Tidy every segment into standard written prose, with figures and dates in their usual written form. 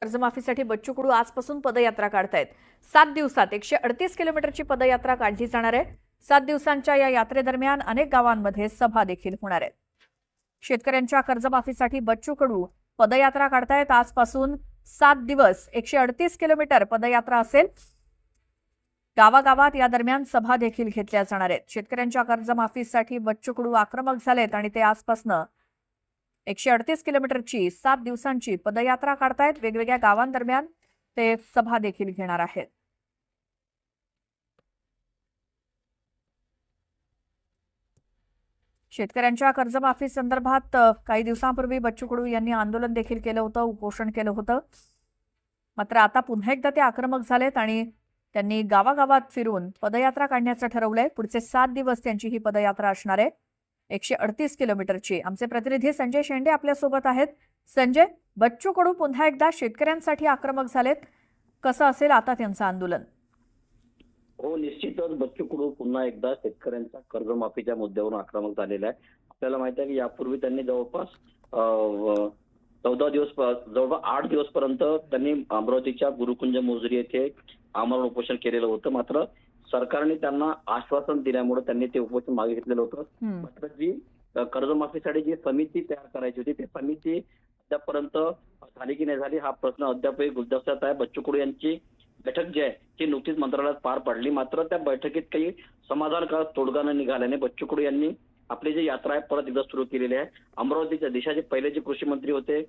कर्जमाफीसाठी बच्चू कडू आजपासून पदयात्रा काढतायत। 7 दिवसात 138 किलोमीटरची पदयात्रा काढली जाणार आहे। 7 दिवसांच्या या यात्रेदरम्यान अनेक गावांमध्ये सभा देखील होणार आहेत। शेतकऱ्यांच्या कर्जमाफीसाठी बच्चू कडू पदयात्रा काढतायत। आजपासून 7 दिवस 138 किलोमीटर पदयात्रा असेल। गावागावात या दरम्यान सभा देखील घेतल्या जाणार आहेत। शेतकऱ्यांच्या कर्जमाफीसाठी बच्चू कडू आक्रमक झालेत आणि ते आजपासून 138 किलोमीटरची 7 दिवसांची पदयात्रा काढतायत। वेगवेगळ्या गावांदरम्यान ते सभा देखील घेणार आहेत। शेतकऱ्यांच्या कर्जमाफी संदर्भात काही दिवसांपूर्वी बच्चू कडू यांनी आंदोलन देखील केलं होतं, उपोषण केलं होतं। मात्र आता पुन्हा एकदा ते आक्रमक झालेत आणि त्यांनी गावागावात फिरून पदयात्रा काढण्याचं ठरवलंय। पुढचे 7 दिवस त्यांची ही पदयात्रा असणार आहे, 138 किलोमीटरची। आमचे प्रतिनिधी संजय शेंडे आपल्या सोबत आहेत। संजय, बच्चू कडू पुन्हा एकदा शेतकऱ्यांसाठी आक्रमक झालेत, कसं असेल आता त्यांचं आंदोलन? हो, निश्चितच बच्चू कडू पुन्हा एकदा शेतकऱ्यांच्या कर्जमाफीच्या मुद्द्यावरून आक्रमक झालेला आहे। आपल्याला माहिती आहे की यापूर्वी त्यांनी जवळपास 8 दिवस पर्यंत त्यांनी अमरावतीच्या गुरुकुंज मोजरी येथे आमरण उपोषण केलेलं होतं। मात्र सरकारने त्यांना आश्वासन दिल्यामुळे त्यांनी ते उपोषण मागे घेतलेलं होतं। मात्र जी कर्जमाफीसाठी जी समिती तयार करायची होती ती समिती अद्यापर्यंत झाली की नाही झाली हा प्रश्न अद्यापही गुलदस्त्यात आहे। बच्चू कडू यांची बैठक जी आहे ती नुकतीच मंत्रालयात पार पडली। मात्र त्या बैठकीत काही समाधानकारक तोडगा न निघाल्याने बच्चू कडू यांनी आपली जी यात्रा आहे परत एकदा सुरू केलेली आहे। अमरावतीच्या देशाचे पहिले जे कृषी मंत्री होते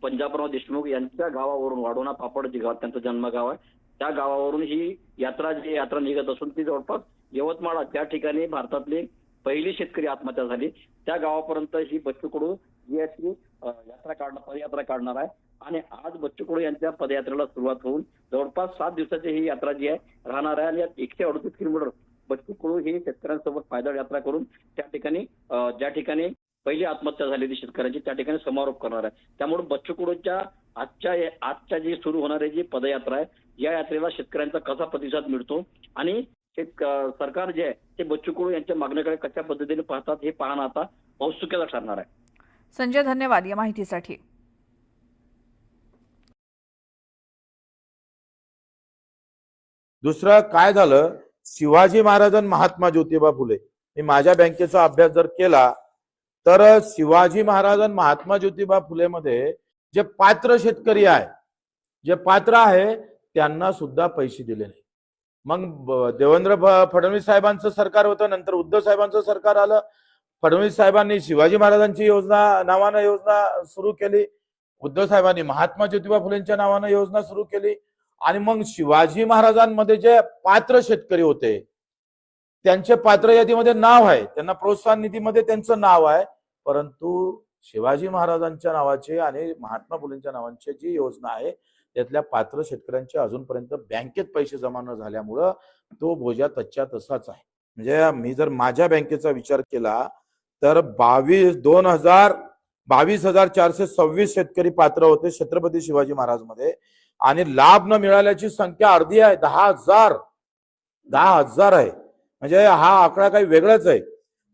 पंजाबराव देशमुख यांच्या गावावरून वाढोणा पापड जे गाव त्यांचं जन्मगाव आहे त्या गावावरून ही यात्रा निघत असून ती जवळपास यवतमाळ त्या ठिकाणी भारतातली पहिली शेतकरी आत्महत्या झाली त्या गावापर्यंत ही बच्चू कडू जी आहे पदयात्रा काढणार आहे। आणि आज बच्चू कडू यांच्या पदयात्रेला सुरुवात होऊन जवळपास 7 दिवसाची ही यात्रा जी आहे राहणार आहे। आणि यात 138 किलोमीटर बच्चू कडू ही शेतकऱ्यांसोबत पायदळ यात्रा करून त्या ठिकाणी ज्या ठिकाणी पहिली आत्महत्या झालेली शेतकऱ्यांची त्या ठिकाणी समारोप करणार आहे। त्यामुळे बच्चू कडूच्या आजच्या जी सुरू होणारी जी पदयात्रा आहे या यात्रेला शेतकऱ्यांचा कसा प्रतिसाद मिळतो आणि सरकार जे आहे ते बच्चू कडू यांच्या मागणीकडे कशा पद्धतीने पाहतात हे पाहणं आता औत्सुक्याचं ठरणार आहे। संजय, धन्यवाद या माहितीसाठी। दुसरं काय झालं, शिवाजी महाराज आणि महात्मा ज्योतिबा फुले, मी माझ्या बँकेचा अभ्यास जर केला तर शिवाजी महाराज आणि महात्मा ज्योतिबा फुले मध्ये जे पात्र शेतकरी आहे, जे पात्र आहे त्यांना सुद्धा पैसे दिले नाही। मग देवेंद्र फडणवीस साहेबांचं सरकार होतं, नंतर उद्धव साहेबांचं सरकार आलं। फडणवीस साहेबांनी शिवाजी महाराजांची नावानं योजना सुरू केली, उद्धव साहेबांनी महात्मा ज्योतिबा फुलेंच्या नावानं योजना सुरू केली। आणि मग शिवाजी महाराजांमध्ये जे पात्र शेतकरी होते त्यांचे पात्र यादीमध्ये नाव आहे, त्यांना प्रोत्साहन निधीमध्ये त्यांचं नाव आहे, परंतु शिवाजी महाराजांच्या नावाचे आणि महात्मा फुलेंच्या नावांची जी योजना आहे त्यातल्या पात्र शेतकऱ्यांचे अजूनपर्यंत बँकेत पैसे जमा न झाल्यामुळं तो बोजा तच्च्या तसाच आहे। म्हणजे मी जर माझ्या बँकेचा विचार केला तर 22,426 शेतकरी पात्र होते छत्रपती शिवाजी महाराज मध्ये आणि लाभ न मिळाल्याची संख्या अर्धी आहे, 10,000 आहे। म्हणजे हा आकडा काही वेगळाच आहे।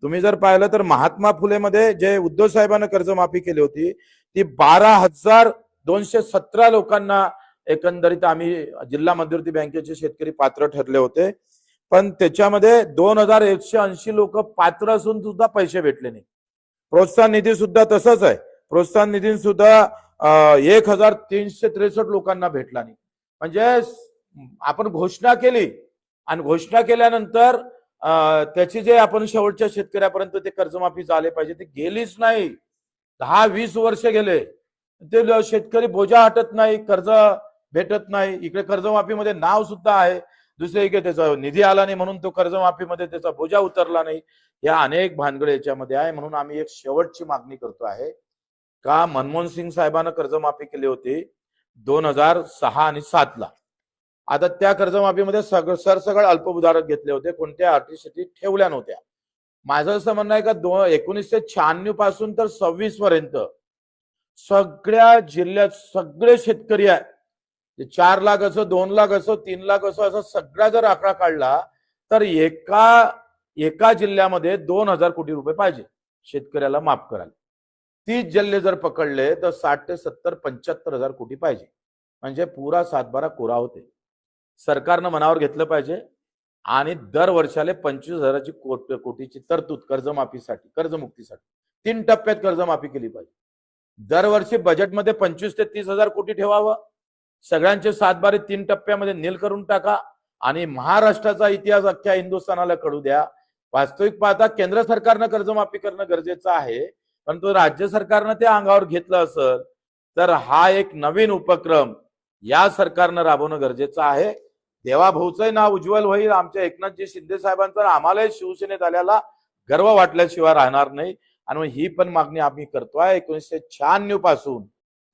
तुम्ही जर पाहिलं तर महात्मा फुले मध्ये जे उद्धव साहेबांना कर्जमाफी केली होती ती 12,217 लोकांना एकंदरीत आम्ही जिल्हा मध्यवर्ती बँकेचे शेतकरी पात्र ठरले होते, पण त्याच्यामध्ये 2,180 लोक पात्र असून सुद्धा पैसे भेटले नाही। प्रोत्साहन निधी सुद्धा तसंच आहे, प्रोत्साहन निधी सुद्धा 1,363 लोकांना भेटला नाही। म्हणजे आपण घोषणा केली आणि घोषणा केल्यानंतर त्याची जे आपण शेवटच्या शेतकऱ्यापर्यंत ते कर्जमाफी झाले पाहिजे ते गेलीच नाही। 10-20 वर्ष गेले, ते शेतकरी बोजा हटत नाही, कर्ज भेटत नाही। इकडे कर्जमाफीमध्ये नाव सुद्धा आहे, दुसरे इकडे त्याचा निधी आला नाही म्हणून तो कर्जमाफीमध्ये त्याचा बोजा उतरला नाही। या अनेक भानगड याच्यामध्ये आहे। म्हणून आम्ही एक शेवटची मागणी करतो आहे का मनमोहन सिंग साहेबांना कर्जमाफी केली होती 2006 आणि 7 ला, आता त्या कर्जमाफीमध्ये सरसकट अल्पभूधारक घेतले होते, कोणत्या अटी ठेवल्या नव्हत्या। माझं असं म्हणणं आहे का 1996 पासून तर 26 पर्यंत सगळ्या जिल्ह्यात सगळे शेतकरी आहे, 4 लाख असो, 2 लाख असो, 3 लाख असो, असा सगळा जर आकडा काढला तर एका जिल्ह्यामध्ये 2,000 कोटी रुपये पाहिजे शेतकऱ्याला माफ करायला। 30 जिल्हे जर पकडले तर 60 ते 70 75,000 कोटी पाहिजे। म्हणजे पुरा सातबारा कोरा होते. सरकारनं मनावर घेतलं पाहिजे आणि दर वर्षाले 25,000ची कोटीची तरतूद कर्जमाफीसाठी, कर्जमुक्तीसाठी 3 टप्प्यात कर्जमाफी केली पाहिजे. दरवर्षी बजेटमध्ये 25 ते 30,000 कोटी ठेवावं. सगळ्यांचे सातबारे 3 टप्प्यामध्ये नील करून टाका आणि महाराष्ट्राचा इतिहास अख्ख्या हिंदुस्थानाला कळू द्या. वास्तविक पाहता केंद्र सरकारनं कर्जमाफी करणं गरजेचं आहे, परंतु राज्य सरकारनं ते अंगावर घेतलं असेल तर हा एक नवीन उपक्रम या सरकारनं राबवणं गरजेचं आहे. देवाभाऊचंही नाव उज्ज्वल होईल. आमच्या एकनाथजी शिंदे साहेबांचा आम्हालाही शिवसेनेत आल्याला गर्व वाटल्याशिवाय राहणार नाही. आणि मग ही पण मागणी आम्ही करतोय 1996 पासून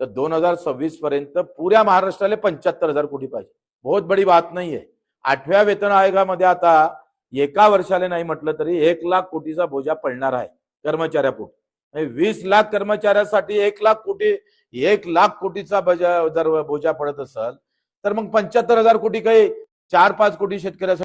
तर 2026 पर्यंत पुऱ्या महाराष्ट्राला 75,000 कोटी पाहिजे. बहुत बडी बात नाहीये. 8व्या वेतन आयोगामध्ये आता एका वर्षाला नाही म्हटलं तरी 1 लाख कोटीचा बोजा पडणार आहे कर्मचाऱ्यापोटी. 20 लाख कर्मचाऱ्यासाठी 1 लाख कोटीचा जर बोजा पडत असेल तर मग 75,000 कोटी काही 4-5 कोटी शेतकऱ्यासाठी